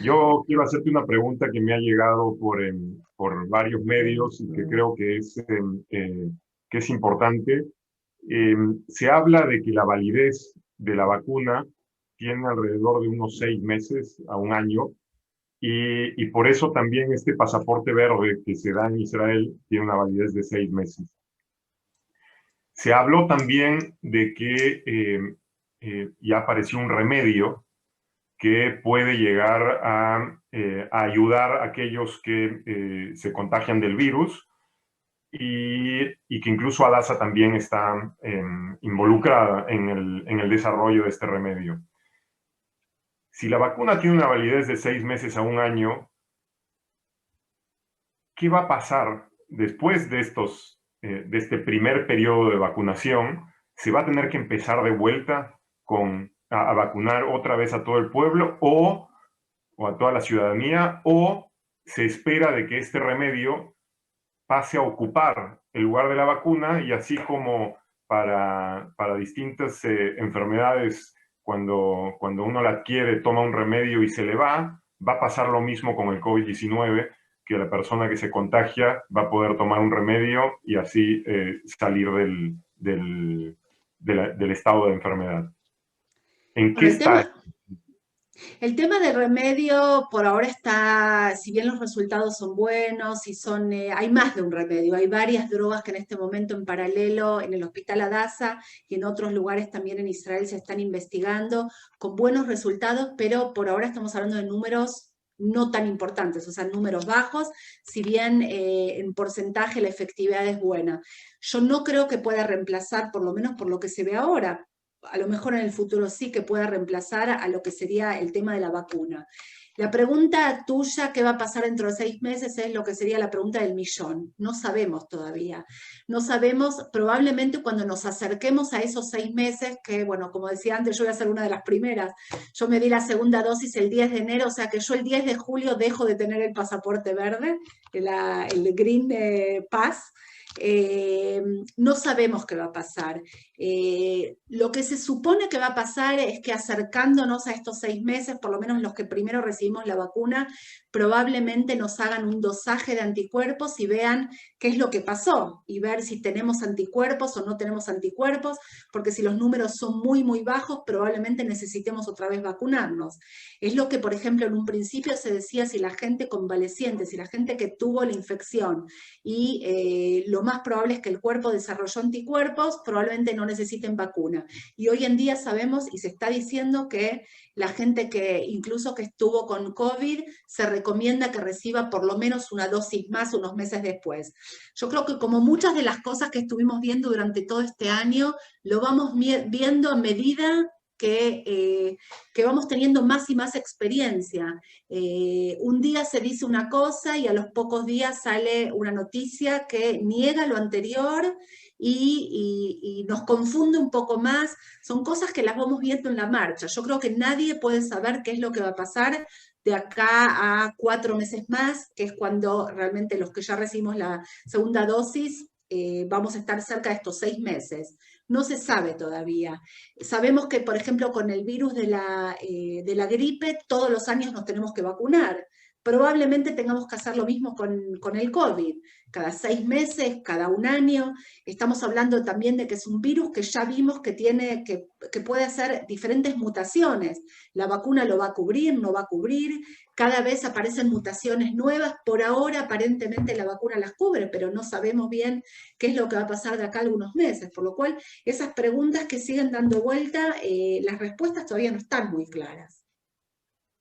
Yo quiero hacerte una pregunta que me ha llegado por varios medios y que creo que es importante. Se habla de que la validez de la vacuna tiene alrededor de unos 6 meses a un año, y por eso también este pasaporte verde que se da en Israel tiene una validez de 6 meses. Se habló también de que ya apareció un remedio que puede llegar a ayudar a aquellos que se contagian del virus, y que incluso Hadassah también está involucrada en el desarrollo de este remedio. Si la vacuna tiene una validez de 6 meses a un año, ¿qué va a pasar después de este primer periodo de vacunación? ¿Se va a tener que empezar de vuelta a vacunar otra vez a todo el pueblo o a toda la ciudadanía, o se espera de que este remedio pase a ocupar el lugar de la vacuna, y así como para distintas enfermedades, cuando uno la adquiere, toma un remedio y se le va a pasar lo mismo con el COVID-19, que la persona que se contagia va a poder tomar un remedio y así salir del estado de enfermedad. ¿En qué Bueno, está? el tema del remedio por ahora está, si bien los resultados son buenos y hay más de un remedio, hay varias drogas que en este momento en paralelo en el hospital Hadassah y en otros lugares también en Israel se están investigando con buenos resultados, pero por ahora estamos hablando de números no tan importantes, o sea, números bajos, si bien en porcentaje la efectividad es buena. Yo no creo que pueda reemplazar, por lo menos por lo que se ve ahora, a lo mejor en el futuro sí que pueda reemplazar a lo que sería el tema de la vacuna. La pregunta tuya, ¿qué va a pasar dentro de 6 meses? Es lo que sería la pregunta del millón. No sabemos todavía. No sabemos, probablemente cuando nos acerquemos a esos 6 meses, que bueno, como decía antes, yo voy a ser una de las primeras. Yo me di la segunda dosis el 10 de enero, o sea que yo el 10 de julio dejo de tener el pasaporte verde, el Green Pass. no sabemos qué va a pasar. Lo que se supone que va a pasar es que acercándonos a estos 6 meses, por lo menos los que primero recibimos la vacuna, probablemente nos hagan un dosaje de anticuerpos y vean qué es lo que pasó, y ver si tenemos anticuerpos o no tenemos anticuerpos, porque si los números son muy, muy bajos, probablemente necesitemos otra vez vacunarnos. Es lo que, por ejemplo, en un principio se decía, si la gente convaleciente, si la gente que tuvo la infección, y lo más probable es que el cuerpo desarrolló anticuerpos, probablemente no necesiten vacuna. Y hoy en día sabemos y se está diciendo que la gente que incluso que estuvo con COVID se recomienda que reciba por lo menos una dosis más unos meses después. Yo creo que como muchas de las cosas que estuvimos viendo durante todo este año, lo vamos viendo a medida que vamos teniendo más y más experiencia. Un día se dice una cosa y a los pocos días sale una noticia que niega lo anterior y nos confunde un poco más. Son cosas que las vamos viendo en la marcha. Yo creo que nadie puede saber qué es lo que va a pasar de acá a 4 meses más, que es cuando realmente los que ya recibimos la segunda dosis, vamos a estar cerca de estos 6 meses. No se sabe todavía. Sabemos que, por ejemplo, con el virus de la gripe, todos los años nos tenemos que vacunar. Probablemente tengamos que hacer lo mismo con el COVID, cada 6 meses, cada un año. Estamos hablando también de que es un virus que ya vimos que puede hacer diferentes mutaciones. La vacuna lo va a cubrir, no va a cubrir, cada vez aparecen mutaciones nuevas. Por ahora, aparentemente, la vacuna las cubre, pero no sabemos bien qué es lo que va a pasar de acá a algunos meses, por lo cual esas preguntas que siguen dando vuelta, las respuestas todavía no están muy claras.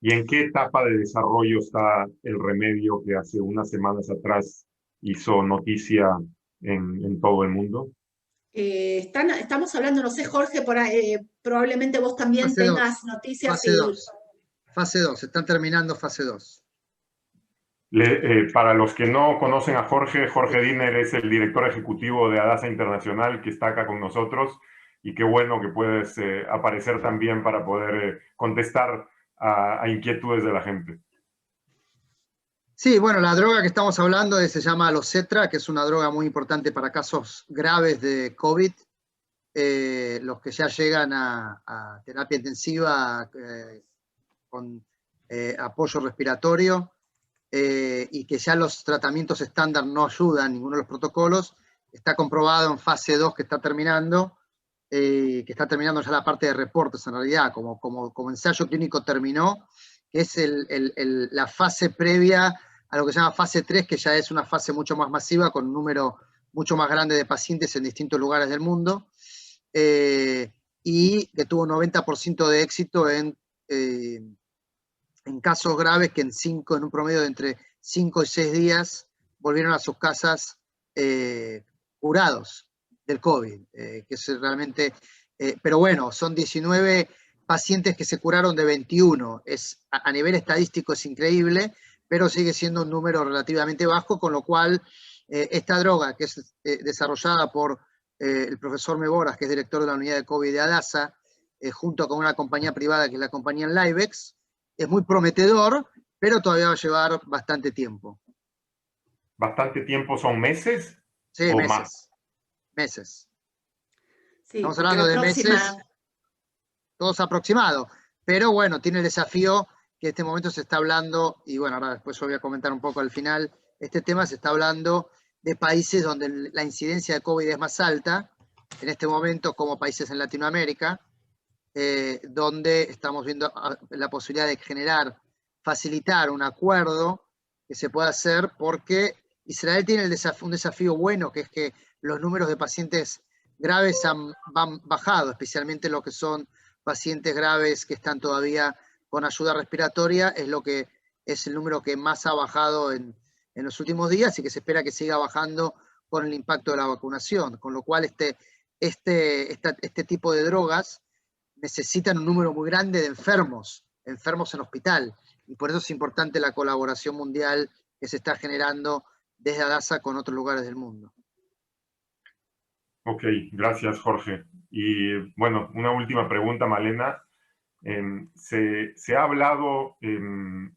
¿Y en qué etapa de desarrollo está el remedio que hace unas semanas atrás hizo noticia en todo el mundo? Estamos hablando, no sé, Jorge, probablemente vos también Fase 2, tengas noticias fase y... 2, fase 2, están terminando fase 2. Para los que no conocen a Jorge, Jorge Diner es el director ejecutivo de Adasa Internacional, que está acá con nosotros, y qué bueno que puedes aparecer también para poder contestar a inquietudes de la gente. Sí, bueno, la droga que estamos hablando se llama Alocetra, que es una droga muy importante para casos graves de COVID, los que ya llegan a terapia intensiva con apoyo respiratorio, y que ya los tratamientos estándar no ayudan, ninguno de los protocolos. Está comprobado en fase 2 que está terminando ya la parte de reportes en realidad, como ensayo clínico terminó, que es la fase previa a lo que se llama fase 3, que ya es una fase mucho más masiva, con un número mucho más grande de pacientes en distintos lugares del mundo, y que tuvo un 90% de éxito en casos graves que en un promedio de entre 5 y 6 días volvieron a sus casas curados del COVID, que es realmente, pero bueno, son 19 pacientes que se curaron de 21. A nivel estadístico es increíble, pero sigue siendo un número relativamente bajo, con lo cual esta droga, que es desarrollada por el profesor Mevoras, que es director de la unidad de COVID de Adasa, junto con una compañía privada que es la compañía Livex, es muy prometedor, pero todavía va a llevar bastante tiempo. ¿Bastante tiempo son meses? Sí, ¿O meses. más? Meses. Sí, Estamos hablando de meses, todos aproximados. Pero bueno, tiene el desafío que en este momento se está hablando, y bueno, ahora después yo voy a comentar un poco al final, este tema se está hablando de países donde la incidencia de COVID es más alta, en este momento como países en Latinoamérica, donde estamos viendo la posibilidad de facilitar un acuerdo que se pueda hacer, porque Israel tiene un desafío bueno, que es que los números de pacientes graves han bajado, especialmente lo que son pacientes graves que están todavía con ayuda respiratoria, es el número que más ha bajado en los últimos días, y que se espera que siga bajando con el impacto de la vacunación, con lo cual este tipo de drogas necesitan un número muy grande de enfermos en hospital, y por eso es importante la colaboración mundial que se está generando desde Adasa con otros lugares del mundo. Ok, gracias Jorge. Y bueno, una última pregunta, Malena. Se ha hablado en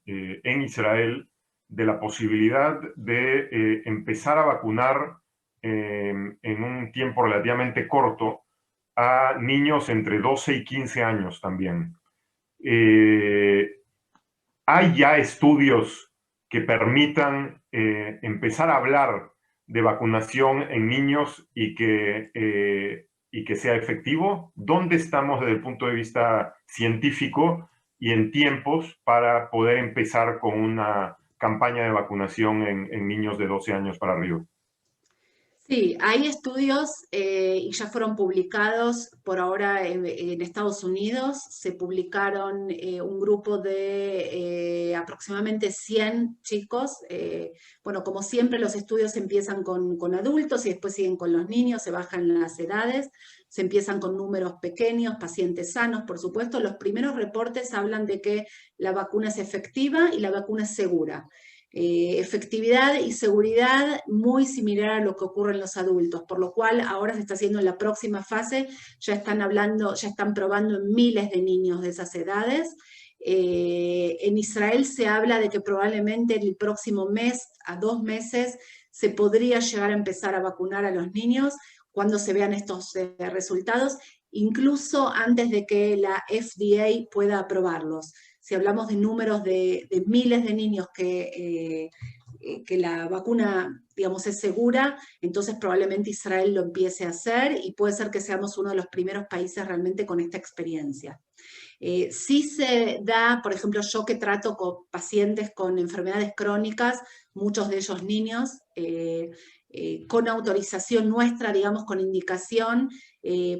Israel de la posibilidad de empezar a vacunar en un tiempo relativamente corto a niños entre 12 y 15 años también. Hay ya estudios que permitan empezar a hablar de vacunación en niños y que sea efectivo. ¿Dónde estamos desde el punto de vista científico y en tiempos para poder empezar con una campaña de vacunación en niños de 12 años para arriba? Sí, hay estudios y ya fueron publicados por ahora en Estados Unidos. Se publicaron un grupo de aproximadamente 100 chicos. Bueno, como siempre los estudios empiezan con adultos y después siguen con los niños, se bajan las edades, se empiezan con números pequeños, pacientes sanos, por supuesto. Los primeros reportes hablan de que la vacuna es efectiva y la vacuna es segura. Efectividad y seguridad muy similar a lo que ocurre en los adultos, por lo cual ahora se está haciendo en la próxima fase, ya están hablando, ya están probando en miles de niños de esas edades. En Israel se habla de que probablemente el próximo mes a 2 meses se podría llegar a empezar a vacunar a los niños cuando se vean estos resultados, incluso antes de que la FDA pueda aprobarlos. Si hablamos de números de miles de niños que la vacuna, digamos, es segura, entonces probablemente Israel lo empiece a hacer y puede ser que seamos uno de los primeros países realmente con esta experiencia. Sí se da, por ejemplo, yo que trato con pacientes con enfermedades crónicas, muchos de ellos niños, con autorización nuestra, digamos, con indicación,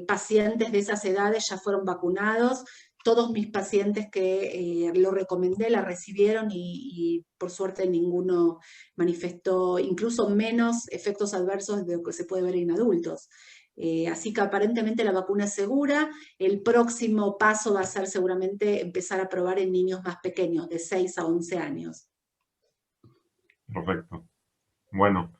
pacientes de esas edades ya fueron vacunados. Todos mis pacientes que lo recomendé la recibieron y por suerte ninguno manifestó incluso menos efectos adversos de lo que se puede ver en adultos. Así que aparentemente la vacuna es segura. El próximo paso va a ser seguramente empezar a probar en niños más pequeños, de 6 a 11 años. Perfecto. Bueno,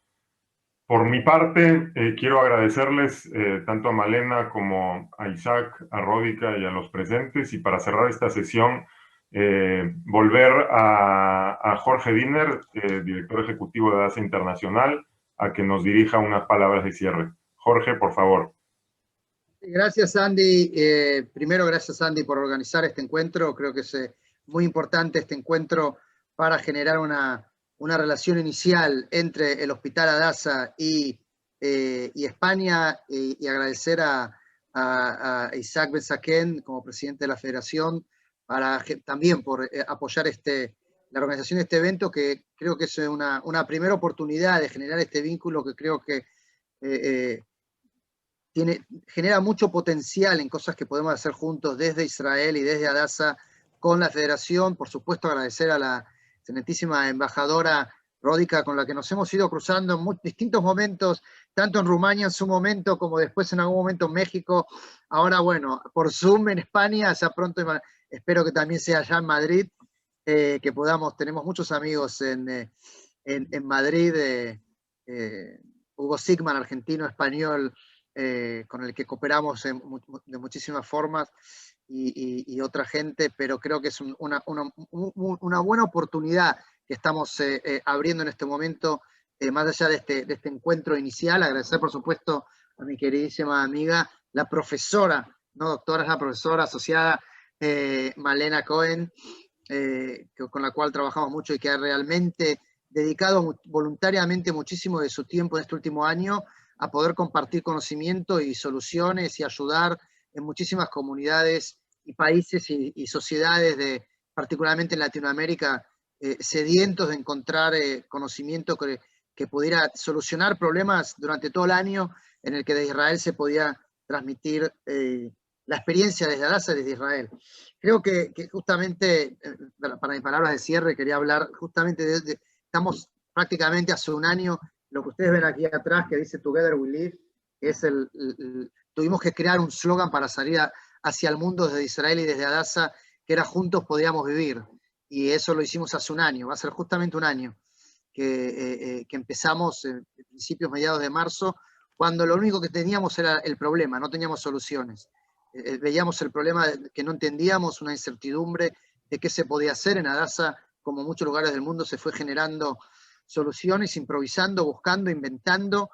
por mi parte, quiero agradecerles tanto a Malena como a Isaac, a Ródica y a los presentes. Y para cerrar esta sesión, volver a Jorge Diner, director ejecutivo de ADASA Internacional, a que nos dirija unas palabras de cierre. Jorge, por favor. Gracias, Andy. Primero, gracias, Andy, por organizar este encuentro. Creo que es muy importante este encuentro para generar una relación inicial entre el Hospital Adasa y España, y agradecer a Isaac Ben-Zaken como presidente de la Federación también por apoyar la organización de este evento, que creo que es una primera oportunidad de generar este vínculo que creo que genera mucho potencial en cosas que podemos hacer juntos desde Israel y desde Adasa con la Federación. Por supuesto, agradecer a la excelentísima embajadora Ródica, con la que nos hemos ido cruzando en distintos momentos, tanto en Rumania en su momento, como después en algún momento en México. Ahora, bueno, por Zoom en España, ya pronto espero que también sea allá en Madrid, que tenemos muchos amigos en Madrid, Hugo Sigman, argentino, español, con el que cooperamos de muchísimas formas, y otra gente, pero creo que es una buena oportunidad que estamos abriendo en este momento, más allá de este encuentro inicial. Agradecer, por supuesto, a mi queridísima amiga, la profesora, no doctora, es la profesora asociada Malena Cohen, con la cual trabajamos mucho y que ha realmente dedicado voluntariamente muchísimo de su tiempo en este último año a poder compartir conocimiento y soluciones y ayudar en muchísimas comunidades y países y sociedades, particularmente en Latinoamérica, sedientos de encontrar conocimiento que pudiera solucionar problemas durante todo el año, en el que de Israel se podía transmitir la experiencia desde Adasa, desde Israel. Creo que justamente, para mis palabras de cierre, quería hablar justamente estamos prácticamente hace un año. Lo que ustedes ven aquí atrás, que dice Together We Live, es tuvimos que crear un slogan para salir hacia el mundo desde Israel y desde Adasa, que era Juntos Podíamos Vivir. Y eso lo hicimos hace un año, va a ser justamente un año que empezamos en principios, mediados de marzo, cuando lo único que teníamos era el problema, no teníamos soluciones. Veíamos el problema que no entendíamos, una incertidumbre de qué se podía hacer. En Adasa, como en muchos lugares del mundo, se fue generando soluciones, improvisando, buscando, inventando,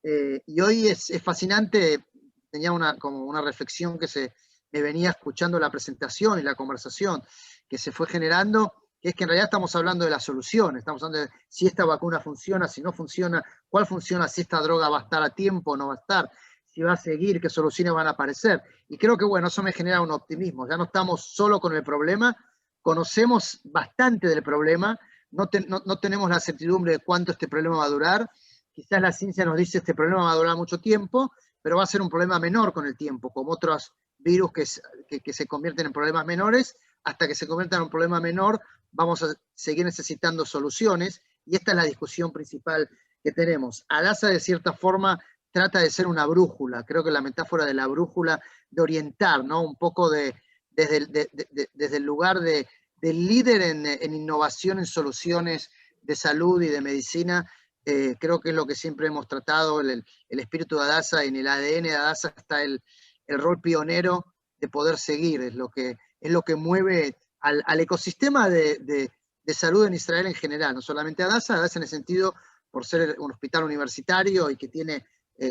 Y hoy es fascinante, tenía como una reflexión que me venía escuchando la presentación y la conversación que se fue generando, que es que en realidad estamos hablando de la solución, estamos hablando de si esta vacuna funciona, si no funciona, cuál funciona, si esta droga va a estar a tiempo o no va a estar, si va a seguir, qué soluciones van a aparecer. Y creo que, bueno, eso me genera un optimismo. Ya no estamos solo con el problema, conocemos bastante del problema, no tenemos la certidumbre de cuánto este problema va a durar. Quizás la ciencia nos dice este problema va a durar mucho tiempo, pero va a ser un problema menor con el tiempo, como otros virus que se convierten en problemas menores. Hasta que se conviertan en un problema menor, vamos a seguir necesitando soluciones, y esta es la discusión principal que tenemos. Adasa, de cierta forma, trata de ser una brújula, creo que la metáfora de la brújula, de orientar, ¿no? Un poco desde el lugar del líder en innovación, en soluciones de salud y de medicina. Creo que es lo que siempre hemos tratado, el espíritu de Adasa, en el ADN de Adasa está el rol pionero de poder seguir, es lo que mueve al ecosistema de salud en Israel en general, no solamente Adasa en el sentido, por ser un hospital universitario y que tiene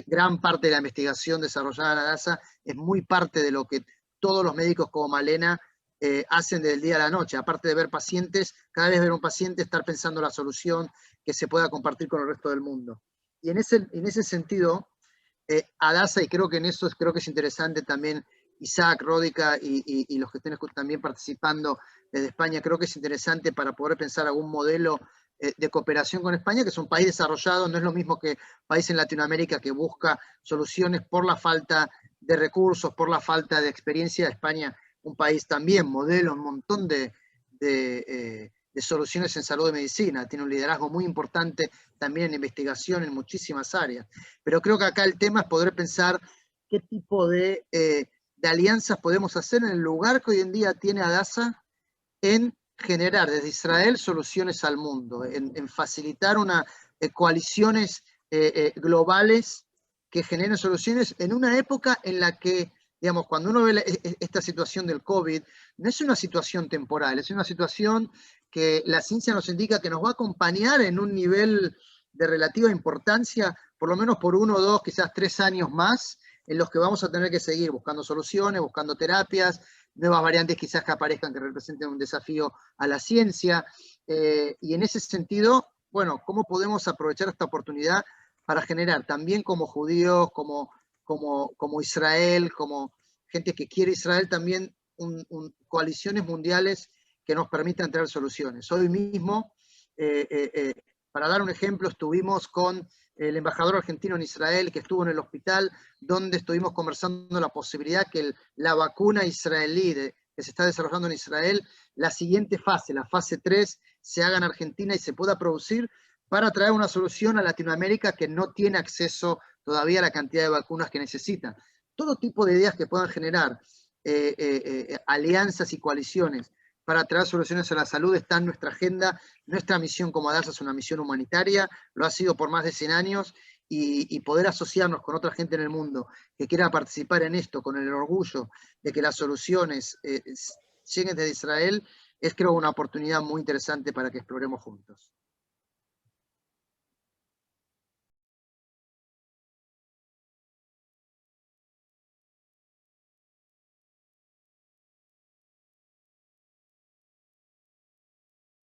gran parte de la investigación desarrollada en Adasa, es muy parte de lo que todos los médicos como Malena hacen desde el día a la noche, aparte de ver pacientes, cada vez ver un paciente, estar pensando la solución que se pueda compartir con el resto del mundo. Y en ese sentido, Adasa, y creo que es interesante también, Isaac, Ródica y los que estén también participando desde España, creo que es interesante para poder pensar algún modelo de cooperación con España, que es un país desarrollado, no es lo mismo que país en Latinoamérica que busca soluciones por la falta de recursos, por la falta de experiencia. España, un país también modelo, un montón de soluciones en salud y medicina, tiene un liderazgo muy importante también en investigación en muchísimas áreas. Pero creo que acá el tema es poder pensar qué tipo de alianzas podemos hacer en el lugar que hoy en día tiene Adasa en generar desde Israel soluciones al mundo, en facilitar coaliciones globales que generen soluciones en una época en la que, digamos, cuando uno ve esta situación del COVID, no es una situación temporal, es una situación que la ciencia nos indica que nos va a acompañar en un nivel de relativa importancia, por lo menos por 1, 2, quizás 3 años más, en los que vamos a tener que seguir buscando soluciones, buscando terapias, nuevas variantes quizás que aparezcan que representen un desafío a la ciencia. Y en ese sentido, bueno, ¿cómo podemos aprovechar esta oportunidad para generar también como judíos, como Israel, como gente que quiere Israel, también coaliciones mundiales que nos permitan traer soluciones? Hoy mismo, para dar un ejemplo, estuvimos con el embajador argentino en Israel, que estuvo en el hospital, donde estuvimos conversando la posibilidad que la vacuna israelí que se está desarrollando en Israel, la siguiente fase, la fase 3, se haga en Argentina y se pueda producir para traer una solución a Latinoamérica que no tiene acceso todavía a la cantidad de vacunas que necesita. Todo tipo de ideas que puedan generar alianzas y coaliciones para traer soluciones a la salud está en nuestra agenda. Nuestra misión como Adasa es una misión humanitaria, lo ha sido por más de 100 años, y poder asociarnos con otra gente en el mundo que quiera participar en esto, con el orgullo de que las soluciones lleguen desde Israel, es, creo, una oportunidad muy interesante para que exploremos juntos.